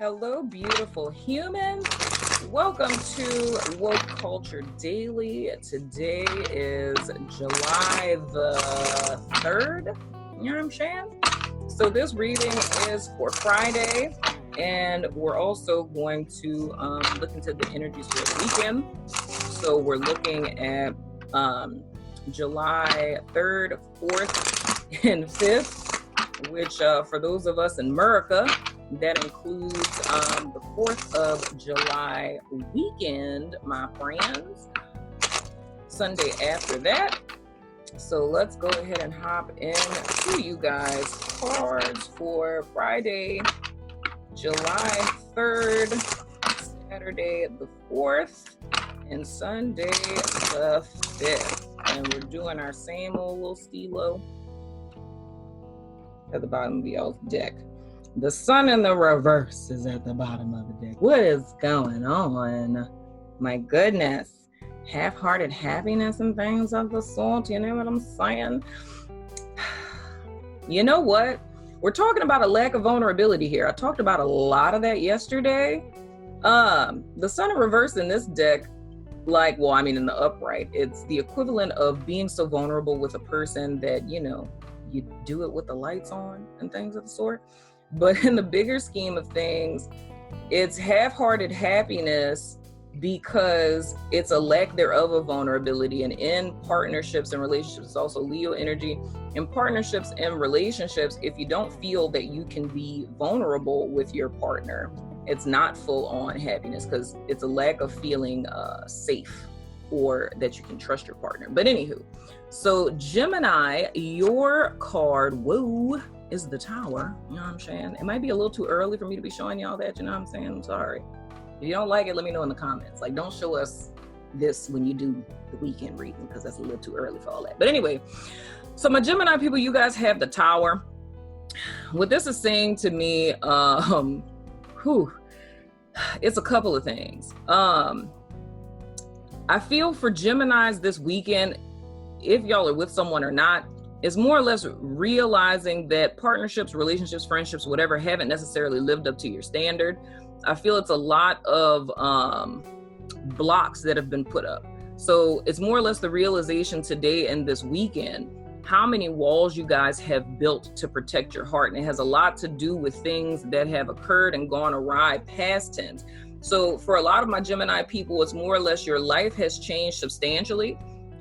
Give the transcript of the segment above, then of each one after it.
Hello, beautiful humans. Welcome to Woke Culture Daily. Today is July the 3rd. You know what I'm saying? So this reading is for Friday, and we're also going to look into the energies for the weekend. So we're looking at July 3rd, 4th, and 5th, which for those of us in America, that includes the 4th of July weekend, my friends. Sunday after that. So let's go ahead and hop into you guys' cards for Friday, July 3rd, Saturday the 4th, and Sunday the 5th. And we're doing our same old little stilo at the bottom of y'all's deck. The sun in the reverse is at the bottom of the deck. What is going on? My goodness. Half-hearted happiness and things of the sort. You know what I'm saying? You know what? We're talking about a lack of vulnerability here. I talked about a lot of that yesterday. The sun in reverse in this deck, in the upright, it's the equivalent of being so vulnerable with a person that, you do it with the lights on and things of the sort. But in the bigger scheme of things, it's half-hearted happiness because it's a lack thereof of vulnerability. And in partnerships and relationships, it's also Leo energy. In partnerships and relationships, if you don't feel that you can be vulnerable with your partner, it's not full-on happiness because it's a lack of feeling safe or that you can trust your partner. But anywho, so Gemini, your card, whoa, is the Tower. You know what I'm saying? It might be a little too early for me to be showing y'all that. You know what I'm saying? I'm sorry. If you don't like it, let me know in the comments. Don't show us this when you do the weekend reading because that's a little too early for all that. But anyway, so my Gemini people, you guys have the Tower. What this is saying to me, it's a couple of things. I feel for Geminis this weekend, if y'all are with someone or not, is more or less realizing that partnerships, relationships, friendships, whatever, haven't necessarily lived up to your standard. I feel it's a lot of blocks that have been put up. So it's more or less the realization today and this weekend, how many walls you guys have built to protect your heart. And it has a lot to do with things that have occurred and gone awry past tense. So for a lot of my Gemini people, it's more or less your life has changed substantially.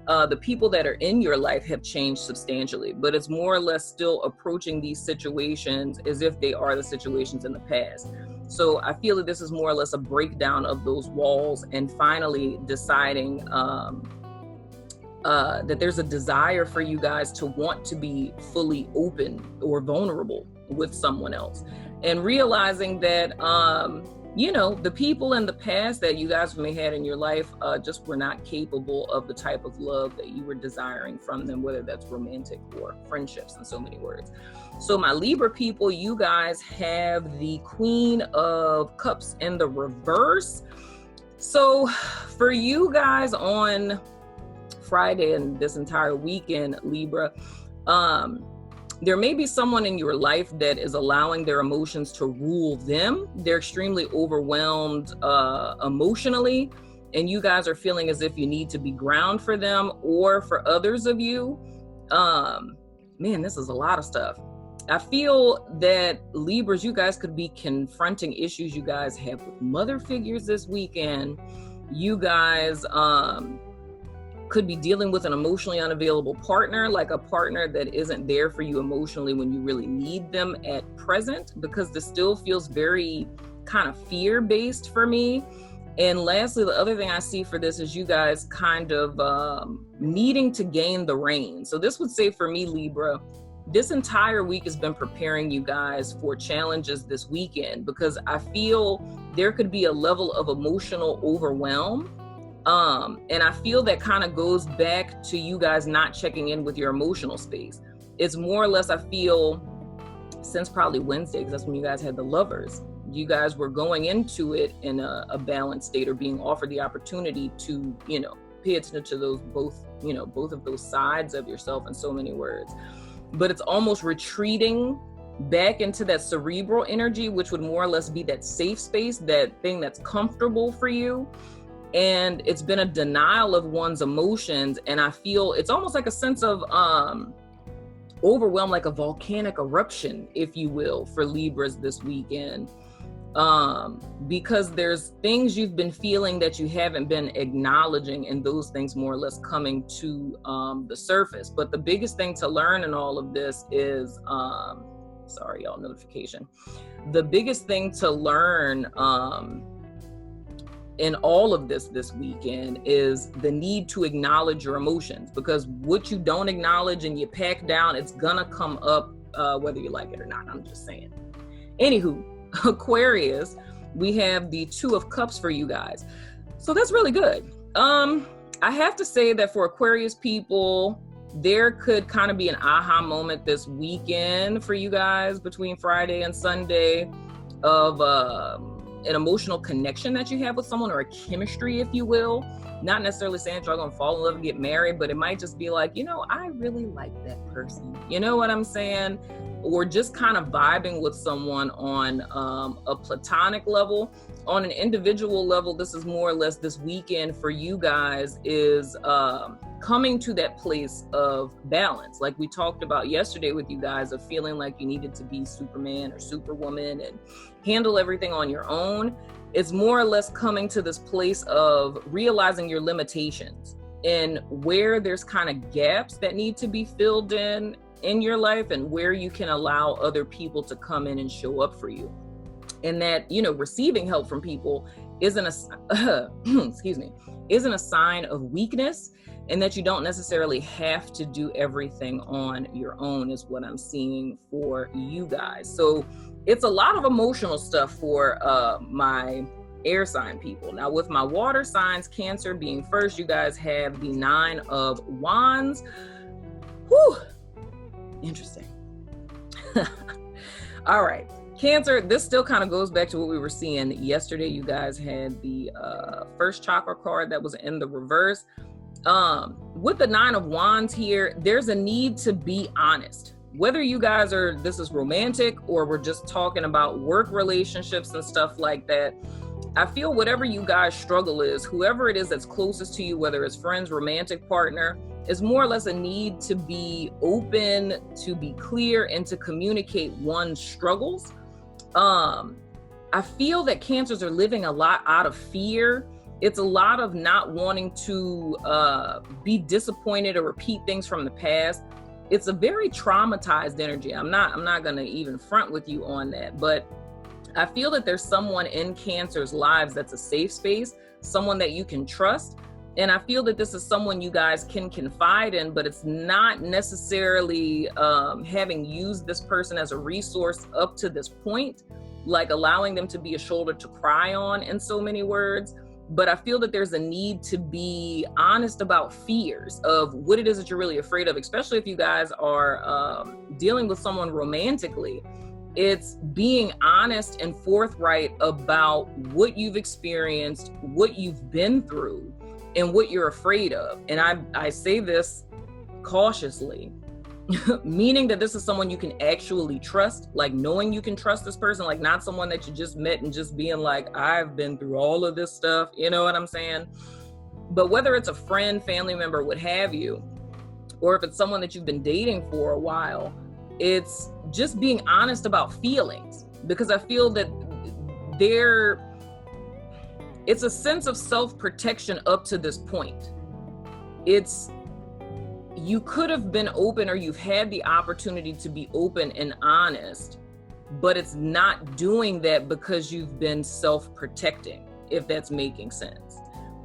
The people that are in your life have changed substantially, but it's more or less still approaching these situations as if they are the situations in the past. So I feel that this is more or less a breakdown of those walls and finally deciding that there's a desire for you guys to want to be fully open or vulnerable with someone else, and realizing that the people in the past that you guys may have had in your life just were not capable of the type of love that you were desiring from them, whether that's romantic or friendships in so many words. So my Libra people, you guys have the Queen of Cups in the reverse. So for you guys on Friday and this entire weekend, Libra, there may be someone in your life that is allowing their emotions to rule them. They're extremely overwhelmed emotionally, and you guys are feeling as if you need to be ground for them. Or for others of you, this is a lot of stuff. I feel that Libras, you guys could be confronting issues you guys have with mother figures this weekend. You guys could be dealing with an emotionally unavailable partner, like a partner that isn't there for you emotionally when you really need them at present, because this still feels very kind of fear-based for me. And lastly, the other thing I see for this is you guys kind of needing to gain the reins. So this would say for me, Libra, this entire week has been preparing you guys for challenges this weekend, because I feel there could be a level of emotional overwhelm. And I feel that kind of goes back to you guys not checking in with your emotional space. It's more or less, I feel, since probably Wednesday, because that's when you guys had the Lovers, you guys were going into it in a balanced state, or being offered the opportunity to, pay attention to those both of those sides of yourself in so many words. But it's almost retreating back into that cerebral energy, which would more or less be that safe space, that thing that's comfortable for you. And it's been a denial of one's emotions. And I feel it's almost like a sense of overwhelm, like a volcanic eruption, if you will, for Libras this weekend. Because there's things you've been feeling that you haven't been acknowledging, and those things more or less coming to the surface. But the biggest thing to learn in all of this is, sorry, y'all, notification. The biggest thing to learn in all of this weekend is the need to acknowledge your emotions, because what you don't acknowledge and you pack down, it's gonna come up whether you like it or not. I'm just saying. Anywho, Aquarius, we have the 2 of Cups for you guys. So that's really good. I have to say that for Aquarius people, there could kind of be an aha moment this weekend for you guys between Friday and Sunday of an emotional connection that you have with someone, or a chemistry, if you will. Not necessarily saying that y'all gonna fall in love and get married, but it might just be like, I really like that person. You know what I'm saying? Or just kind of vibing with someone on a platonic level. On an individual level, this is more or less this weekend for you guys is coming to that place of balance. Like we talked about yesterday with you guys, of feeling like you needed to be Superman or Superwoman and handle everything on your own. It's more or less coming to this place of realizing your limitations and where there's kind of gaps that need to be filled in your life, and where you can allow other people to come in and show up for you. And that, receiving help from people isn't a sign of weakness, and that you don't necessarily have to do everything on your own, is what I'm seeing for you guys. So it's a lot of emotional stuff for my air sign people. Now with my water signs, Cancer being first, you guys have the 9 of Wands. Whew. Interesting. All right. Cancer, this still kind of goes back to what we were seeing yesterday. You guys had the first chakra card that was in the reverse. With the 9 of Wands here, there's a need to be honest. Whether you guys this is romantic, or we're just talking about work relationships and stuff like that, I feel whatever you guys struggle is, whoever it is that's closest to you, whether it's friends, romantic partner, is more or less a need to be open, to be clear, and to communicate one's struggles. I feel that Cancers are living a lot out of fear. It's a lot of not wanting to be disappointed or repeat things from the past. It's a very traumatized energy. I'm not going to even front with you on that, but I feel that there's someone in Cancer's lives that's a safe space, someone that you can trust. And I feel that this is someone you guys can confide in, but it's not necessarily having used this person as a resource up to this point, like allowing them to be a shoulder to cry on, in so many words. But I feel that there's a need to be honest about fears of what it is that you're really afraid of, especially if you guys are dealing with someone romantically. It's being honest and forthright about what you've experienced, what you've been through, and what you're afraid of. And I say this cautiously, meaning that this is someone you can actually trust, like knowing you can trust this person, like not someone that you just met and just being like, I've been through all of this stuff, you know what I'm saying? But whether it's a friend, family member, what have you, or if it's someone that you've been dating for a while, it's just being honest about feelings, because I feel that it's a sense of self-protection up to this point. You could have been open, or you've had the opportunity to be open and honest, but it's not doing that because you've been self-protecting, if that's making sense.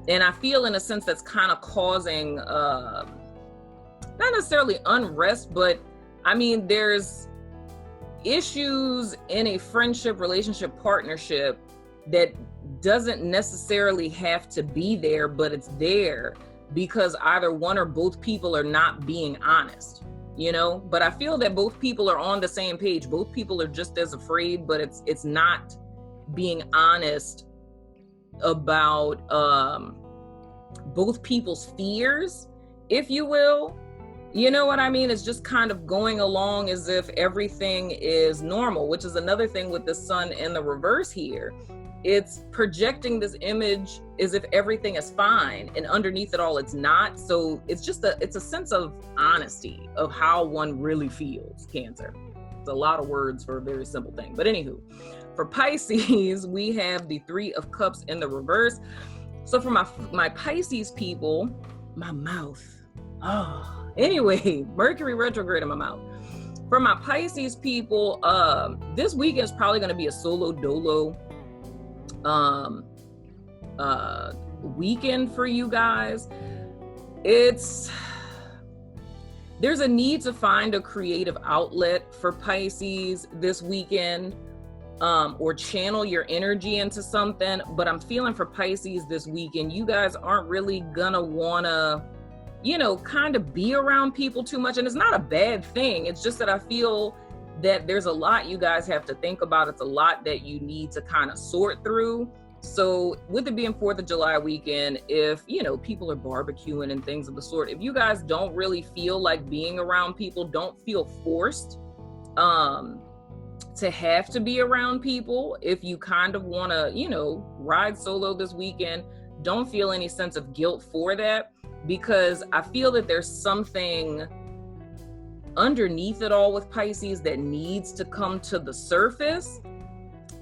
And I feel in a sense that's kind of causing, not necessarily unrest, but I mean, there's issues in a friendship, relationship, partnership that doesn't necessarily have to be there, but it's there because either one or both people are not being honest, but I feel that both people are on the same page. Both people are just as afraid, but it's not being honest about both people's fears, if you will. You know what I mean? It's just kind of going along as if everything is normal, which is another thing with the sun in the reverse here. It's projecting this image as if everything is fine, and underneath it all, it's not. So it's a sense of honesty of how one really feels, Cancer. It's a lot of words for a very simple thing. But anywho, for Pisces, we have the 3 of Cups in the reverse. So for my Pisces people, my mouth. Anyway, Mercury retrograde in my mouth. For my Pisces people, this weekend is probably going to be a solo dolo weekend for you guys. There's a need to find a creative outlet for Pisces this weekend, or channel your energy into something. But I'm feeling for Pisces this weekend, you guys aren't really gonna wanna, kind of be around people too much. And it's not a bad thing. It's just that I feel that there's a lot you guys have to think about. It's a lot that you need to kind of sort through. So with it being 4th of July weekend, if, people are barbecuing and things of the sort, if you guys don't really feel like being around people, don't feel forced to have to be around people. If you kind of want to, ride solo this weekend, don't feel any sense of guilt for that, because I feel that there's something underneath it all with Pisces that needs to come to the surface.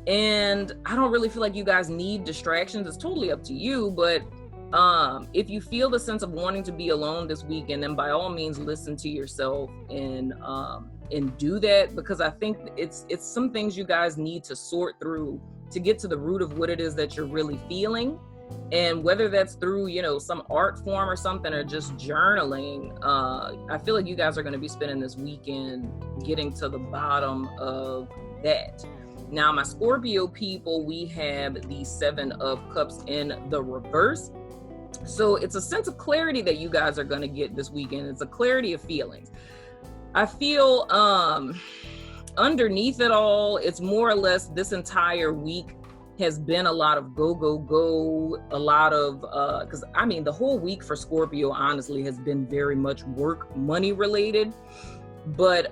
And I don't really feel like you guys need distractions. It's totally up to you. But if you feel the sense of wanting to be alone this weekend, then by all means listen to yourself and do that, because I think it's some things you guys need to sort through to get to the root of what it is that you're really feeling. And whether that's through, some art form or something, or just journaling, I feel like you guys are going to be spending this weekend getting to the bottom of that. Now, my Scorpio people, we have the 7 of Cups in the reverse. So it's a sense of clarity that you guys are going to get this weekend. It's a clarity of feelings. I feel underneath it all, it's more or less this entire week has been a lot of go, a lot of, because the whole week for Scorpio, honestly, has been very much work, money related. But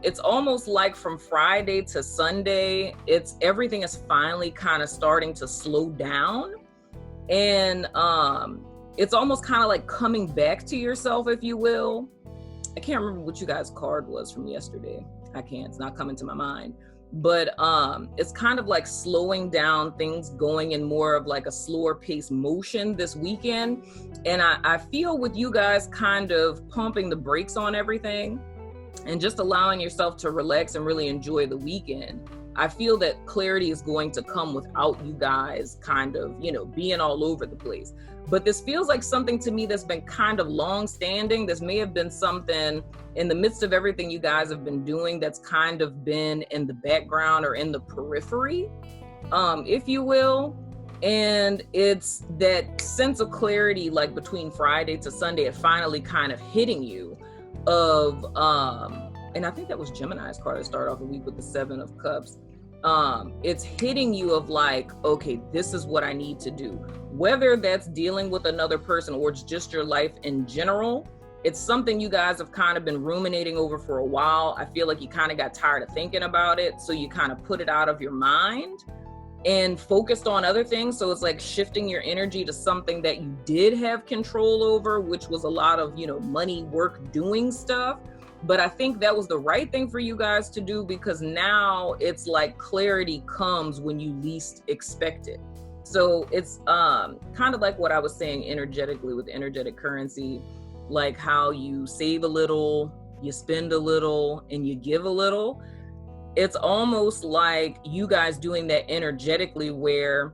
it's almost like from Friday to Sunday, everything is finally kind of starting to slow down. And it's almost kind of like coming back to yourself, if you will. I can't remember what you guys' card was from yesterday. It's not coming to my mind. But it's kind of like slowing down, things going in more of like a slower pace motion this weekend. And I feel with you guys kind of pumping the brakes on everything and just allowing yourself to relax and really enjoy the weekend. I feel that clarity is going to come without you guys kind of, being all over the place. But this feels like something to me that's been kind of long standing. This may have been something in the midst of everything you guys have been doing that's kind of been in the background or in the periphery, if you will. And it's that sense of clarity, like between Friday to Sunday, it finally kind of hitting you of, and I think that was Gemini's card to start off the week with the 7 of Cups. It's hitting you of like, okay, this is what I need to do. Whether that's dealing with another person or it's just your life in general, it's something you guys have kind of been ruminating over for a while. I feel like you kind of got tired of thinking about it, so you kind of put it out of your mind and focused on other things. So it's like shifting your energy to something that you did have control over, which was a lot of, money, work, doing stuff. But I think that was the right thing for you guys to do, because now it's like clarity comes when you least expect it. So it's kind of like what I was saying energetically with energetic currency, like how you save a little, you spend a little, and you give a little. It's almost like you guys doing that energetically, where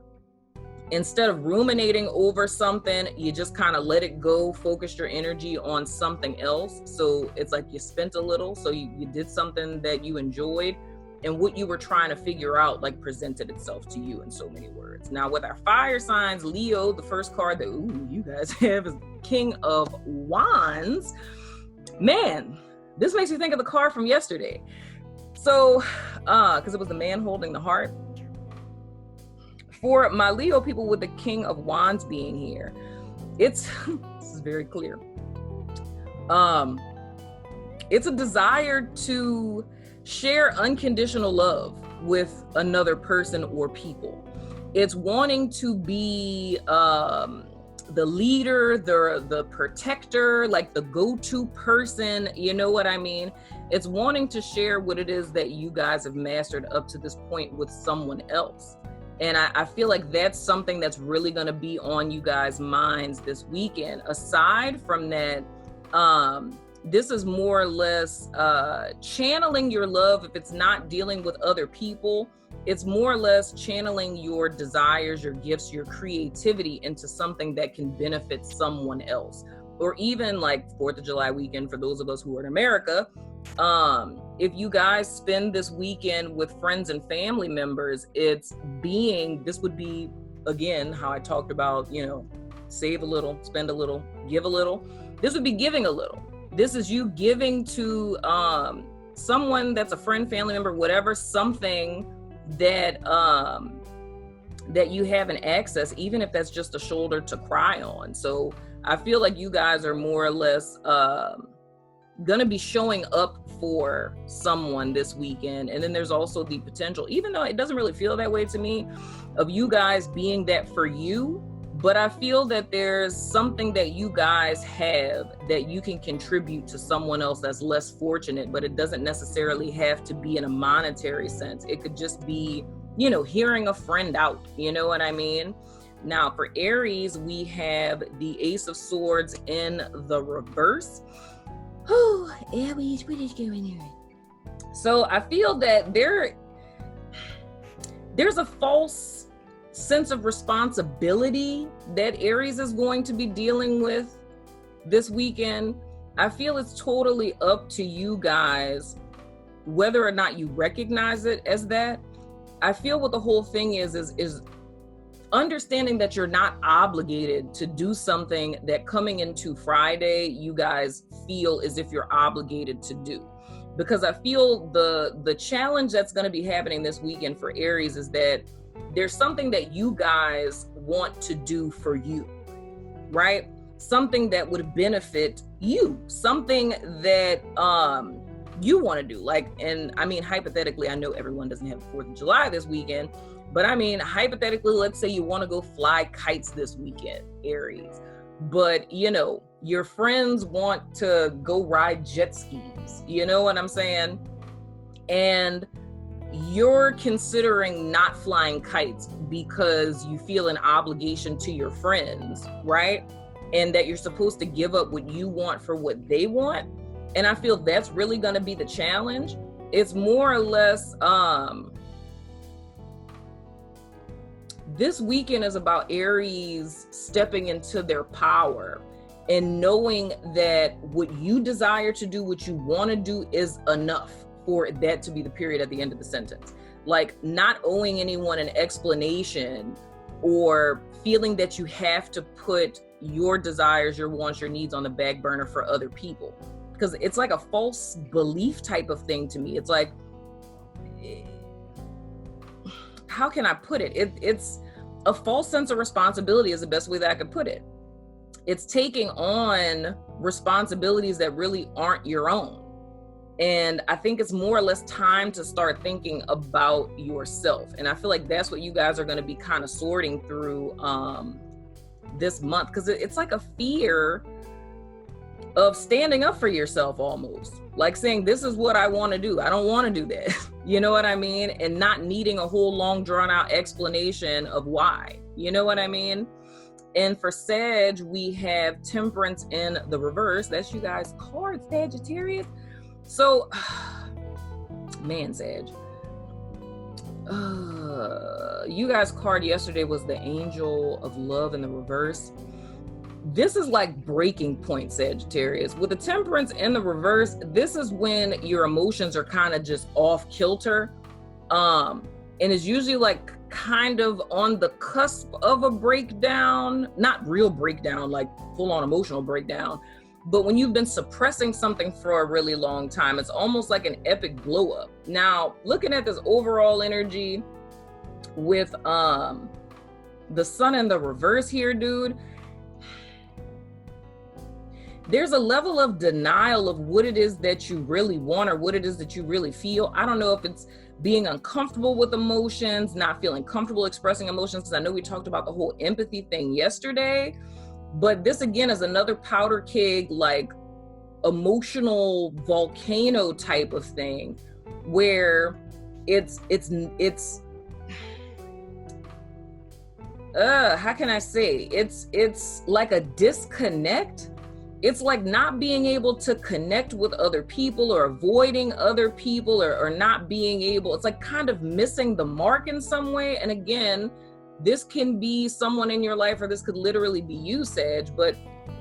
instead of ruminating over something, you just kind of let it go, focus your energy on something else. So it's like you spent a little, so you did something that you enjoyed, and what you were trying to figure out like presented itself to you in so many words. Now with our fire signs, Leo, the first card that you guys have is King of Wands. Man, this makes me think of the card from yesterday. So, because it was the man holding the heart. For my Leo people with the King of Wands being here, this is very clear. it's a desire to share unconditional love with another person or people. It's wanting to be the leader, the protector, like the go-to person, you know what I mean? It's wanting to share what it is that you guys have mastered up to this point with someone else. And I feel like that's something that's really going to be on you guys' minds this weekend. Aside from that, this is more or less channeling your love. If it's not dealing with other people, it's more or less channeling your desires, your gifts, your creativity into something that can benefit someone else. Or even like 4th of July weekend, for those of us who are in America, if you guys spend this weekend with friends and family members, this would be, again, how I talked about, save a little, spend a little, give a little. This would be giving a little. This is you giving to someone that's a friend, family member, whatever, something that that you have an access, even if that's just a shoulder to cry on. So I feel like you guys are more or less gonna be showing up for someone this weekend. And then there's also the potential, even though it doesn't really feel that way to me, of you guys being that for you. But I feel that there's something that you guys have that you can contribute to someone else that's less fortunate, but it doesn't necessarily have to be in a monetary sense. It could just be, hearing a friend out, you know what I mean? Now for Aries, we have the Ace of Swords in the reverse. Oh, Aries, what is going on? So I feel that there's a false sense of responsibility that Aries is going to be dealing with this weekend. I feel it's totally up to you guys whether or not you recognize it as that. I feel what the whole thing is understanding that you're not obligated to do something that coming into Friday you guys feel as if you're obligated to do. Because I feel the challenge that's going to be happening this weekend for Aries is that there's something that you guys want to do for you, right? Something that would benefit you, something that you want to do. Hypothetically, I know everyone doesn't have 4th of July this weekend, but hypothetically, let's say you want to go fly kites this weekend, Aries, but your friends want to go ride jet skis, you know what I'm saying? And you're considering not flying kites because you feel an obligation to your friends, right? And that you're supposed to give up what you want for what they want. And I feel that's really going to be the challenge. It's more or less, this weekend is about Aries stepping into their power and knowing that what you desire to do, what you want to do is enough for that to be the period at the end of the sentence. Like not owing anyone an explanation or feeling that you have to put your desires, your wants, your needs on the back burner for other people. Because it's like a false belief type of thing to me. It's like, how can I put it? It's a false sense of responsibility is the best way that I could put it. It's taking on responsibilities that really aren't your own. And I think it's more or less time to start thinking about yourself. And I feel like that's what you guys are going to be kind of sorting through this month, because it's like a fear of standing up for yourself almost. Like saying, this is what I want to do. I don't want to do that. You know what I mean? And not needing a whole long drawn out explanation of why. You know what I mean? And for Sag, we have Temperance in the reverse. That's you guys' card, Sagittarius. So, man, Sag, you guys' card yesterday was the Angel of Love in the reverse. This is like breaking point, Sagittarius. With the Temperance in the reverse, this is when your emotions are kind of just off kilter. And it's usually like kind of on the cusp of a breakdown, not real breakdown, like full on emotional breakdown. But when you've been suppressing something for a really long time, it's almost like an epic blow up. Now, looking at this overall energy with the Sun in the reverse here, dude, there's a level of denial of what it is that you really want or what it is that you really feel. I don't know if it's being uncomfortable with emotions, not feeling comfortable expressing emotions, because I know we talked about the whole empathy thing yesterday, but this again is another powder keg, like emotional volcano type of thing, where it's how can I say, it's like a disconnect. It's like not being able to connect with other people, or avoiding other people, or not being able, it's like kind of missing the mark in some way. And again, this can be someone in your life, or this could literally be you, Sag, but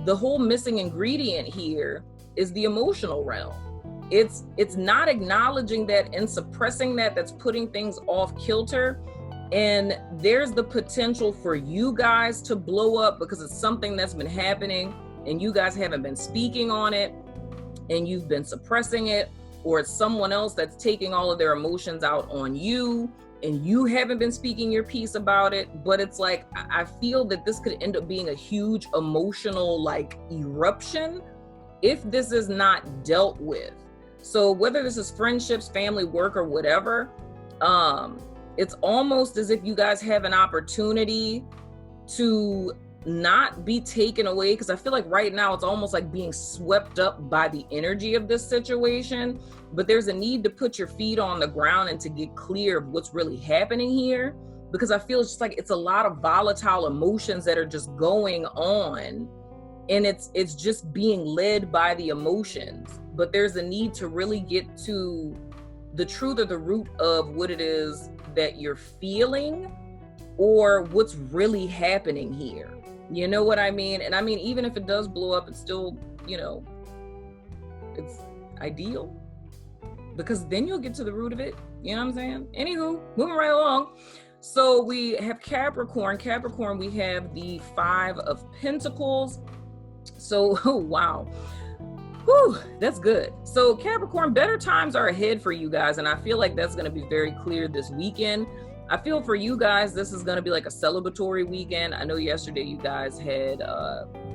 the whole missing ingredient here is the emotional realm. It's not acknowledging that and suppressing that, that's putting things off kilter. And there's the potential for you guys to blow up because it's something that's been happening and you guys haven't been speaking on it and you've been suppressing it, or it's someone else that's taking all of their emotions out on you and you haven't been speaking your piece about it. But it's like, I feel that this could end up being a huge emotional like eruption if this is not dealt with. So whether this is friendships, family, work, or whatever, it's almost as if you guys have an opportunity to not be taken away, because I feel like right now it's almost like being swept up by the energy of this situation, but there's a need to put your feet on the ground and to get clear of what's really happening here, because I feel it's just like it's a lot of volatile emotions that are just going on, and it's just being led by the emotions. But there's a need to really get to the truth or the root of what it is that you're feeling or what's really happening here. You know what I mean? And I mean, even if it does blow up, it's still, you know, it's ideal, because then you'll get to the root of it. You know what I'm saying? Anywho, moving right along. So we have Capricorn. Capricorn, we have the 5 of Pentacles. So, oh, wow. Whew, that's good. So Capricorn, better times are ahead for you guys. And I feel like that's going to be very clear this weekend. I feel for you guys, this is going to be like a celebratory weekend. I know yesterday you guys had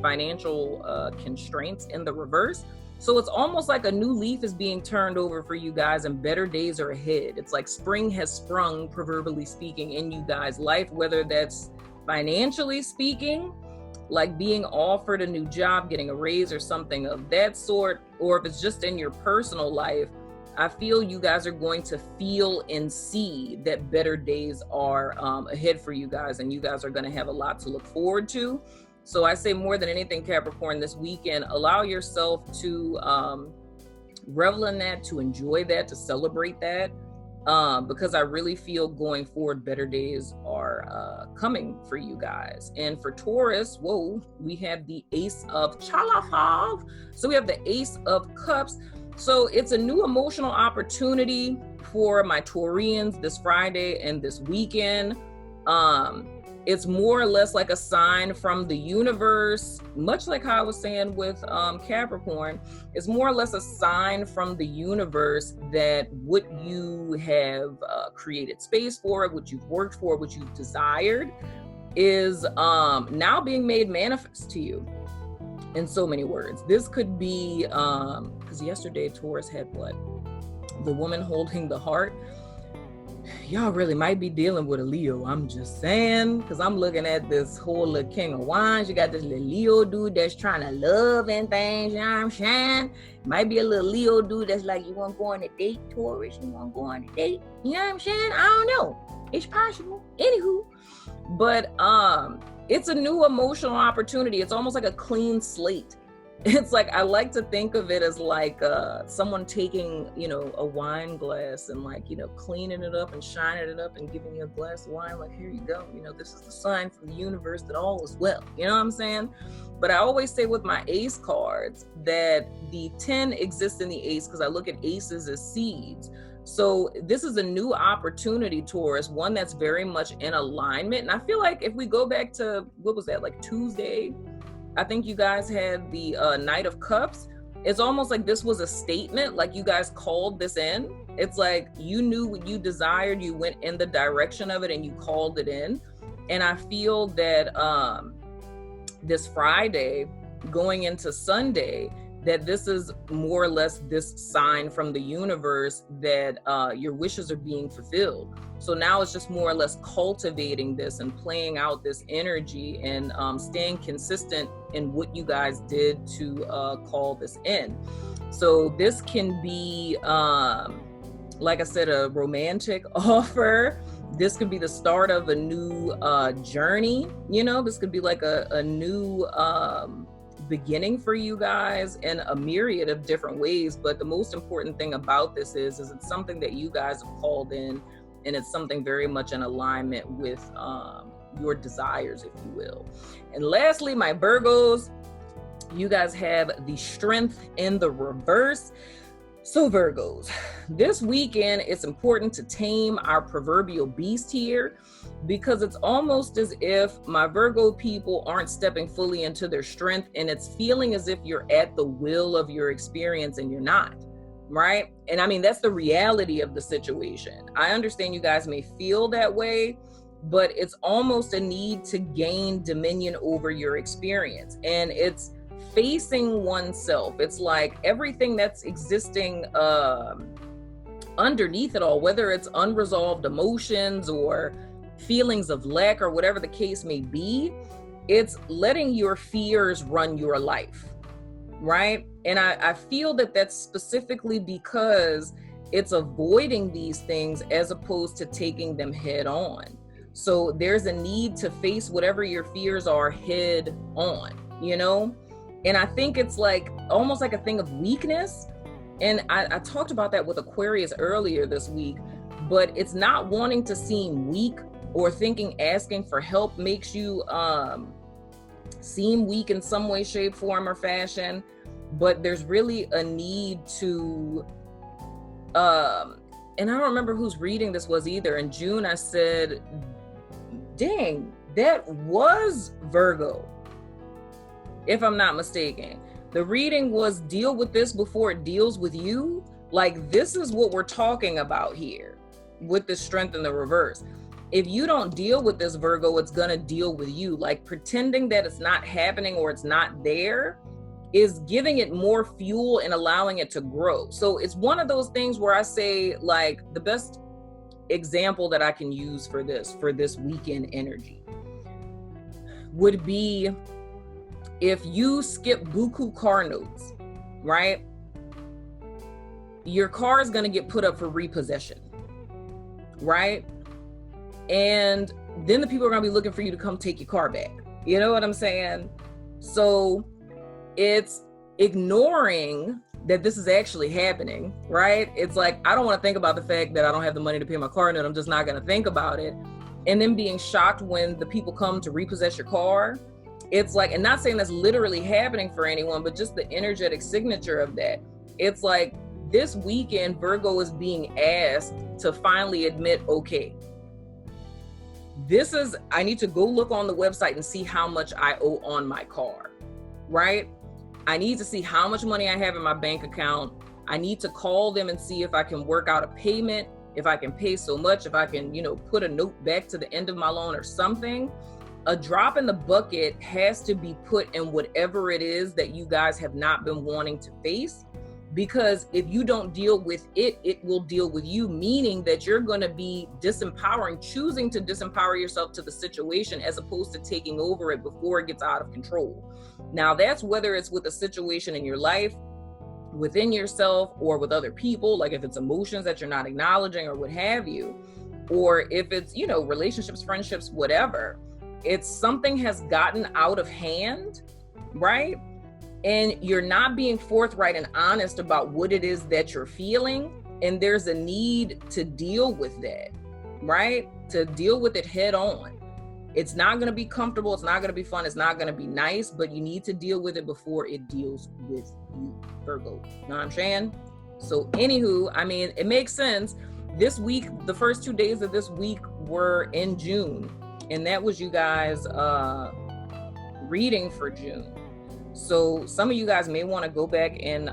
financial constraints in the reverse. So it's almost like a new leaf is being turned over for you guys and better days are ahead. It's like spring has sprung, proverbially speaking, in you guys' life, whether that's financially speaking, like being offered a new job, getting a raise or something of that sort, or if it's just in your personal life. I feel you guys are going to feel and see that better days are ahead for you guys, and you guys are going to have a lot to look forward to. So I say more than anything, Capricorn, this weekend, allow yourself to revel in that, to enjoy that, to celebrate that, because I really feel going forward, better days are coming for you guys. And for Taurus, whoa, we have the Ace of Chalafov. So we have the Ace of Cups. So it's a new emotional opportunity for my Taurians this Friday and this weekend. It's more or less like a sign from the universe, much like how I was saying with Capricorn. It's more or less a sign from the universe that what you have created space for, what you've worked for, what you've desired is now being made manifest to you. In so many words, this could be, because yesterday Taurus had what? The woman holding the heart. Y'all really might be dealing with a Leo. I'm just saying, because I'm looking at this whole little King of Wands. You got this little Leo dude that's trying to love and things, you know what I'm saying? Might be a little Leo dude that's like, you want to go on a date, Taurus? You want to go on a date? You know what I'm saying? I don't know. It's possible. Anywho, but it's a new emotional opportunity. It's almost like a clean slate. It's like, I like to think of it as like someone taking, you know, a wine glass and like, you know, cleaning it up and shining it up and giving you a glass of wine. Like, here you go. You know, this is the sign from the universe that all is well. You know what I'm saying? But I always say with my ace cards that the 10 exists in the ace because I look at aces as seeds. So this is a new opportunity, Taurus, one that's very much in alignment. And I feel like if we go back to, what was that, like Tuesday? I think you guys had the Knight of Cups. It's almost like this was a statement, like you guys called this in. It's like you knew what you desired, you went in the direction of it and you called it in. And I feel that this Friday, going into Sunday, that this is more or less this sign from the universe that your wishes are being fulfilled. So now it's just more or less cultivating this and playing out this energy and staying consistent in what you guys did to call this in. So this can be, like I said, a romantic offer. This could be the start of a new journey. This could be like a new beginning for you guys in a myriad of different ways. But the most important thing about this is it's something that you guys have called in, and it's something very much in alignment with your desires, if you will. And lastly, my Virgos, you guys have the Strength in the reverse. So Virgos, this weekend, it's important to tame our proverbial beast here, because it's almost as if my Virgo people aren't stepping fully into their strength, and it's feeling as if you're at the will of your experience and you're not, right? And I mean, that's the reality of the situation. I understand you guys may feel that way, but it's almost a need to gain dominion over your experience. And it's facing oneself. It's like everything that's existing underneath it all, whether it's unresolved emotions or feelings of lack or whatever the case may be, it's letting your fears run your life, right? And I feel that that's specifically because it's avoiding these things as opposed to taking them head on. So there's a need to face whatever your fears are head on, And I think it's like almost like a thing of weakness. And I talked about that with Aquarius earlier this week, but it's not wanting to seem weak or thinking asking for help makes you seem weak in some way, shape, form, or fashion. But there's really a need to, and I don't remember whose reading this was either. In June, I said, dang, that was Virgo, if I'm not mistaken. The reading was deal with this before it deals with you. Like, this is what we're talking about here with the Strength in the reverse. If you don't deal with this, Virgo, it's gonna deal with you. Like, pretending that it's not happening or it's not there is giving it more fuel and allowing it to grow. So it's one of those things where I say, like, the best example that I can use for this weekend energy would be if you skip buku car notes, right? Your car is going to get put up for repossession, right? And then the people are going to be looking for you to come take your car back. You know what I'm saying? So it's ignoring that this is actually happening, right? It's like, I don't want to think about the fact that I don't have the money to pay my car note. I'm just not going to think about it. And then being shocked when the people come to repossess your car. It's like, and not saying that's literally happening for anyone, but just the energetic signature of that. It's like this weekend, Virgo is being asked to finally admit, okay, I need to go look on the website and see how much I owe on my car, right? I need to see how much money I have in my bank account. I need to call them and see if I can work out a payment, if I can pay so much, if I can, put a note back to the end of my loan or something. A drop in the bucket has to be put in whatever it is that you guys have not been wanting to face, because if you don't deal with it, it will deal with you, meaning that you're going to be choosing to disempower yourself to the situation as opposed to taking over it before it gets out of control. Now, that's whether it's with a situation in your life, within yourself, or with other people, like if it's emotions that you're not acknowledging or what have you, or if it's, relationships, friendships, whatever. It's something has gotten out of hand, right? And you're not being forthright and honest about what it is that you're feeling. And there's a need to deal with that, right? To deal with it head on. It's not going to be comfortable. It's not going to be fun. It's not going to be nice, but you need to deal with it before it deals with you, Virgo. You know what I'm saying? So anywho, I mean, it makes sense. This week, the first 2 days of this week were in June. And that was you guys reading for June. So some of you guys may want to go back and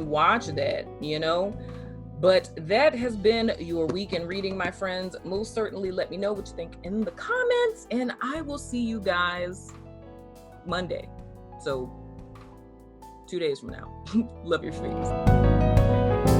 watch that, But that has been your weekend reading, my friends. Most certainly let me know what you think in the comments, and I will see you guys Monday. So 2 days from now. Love your face.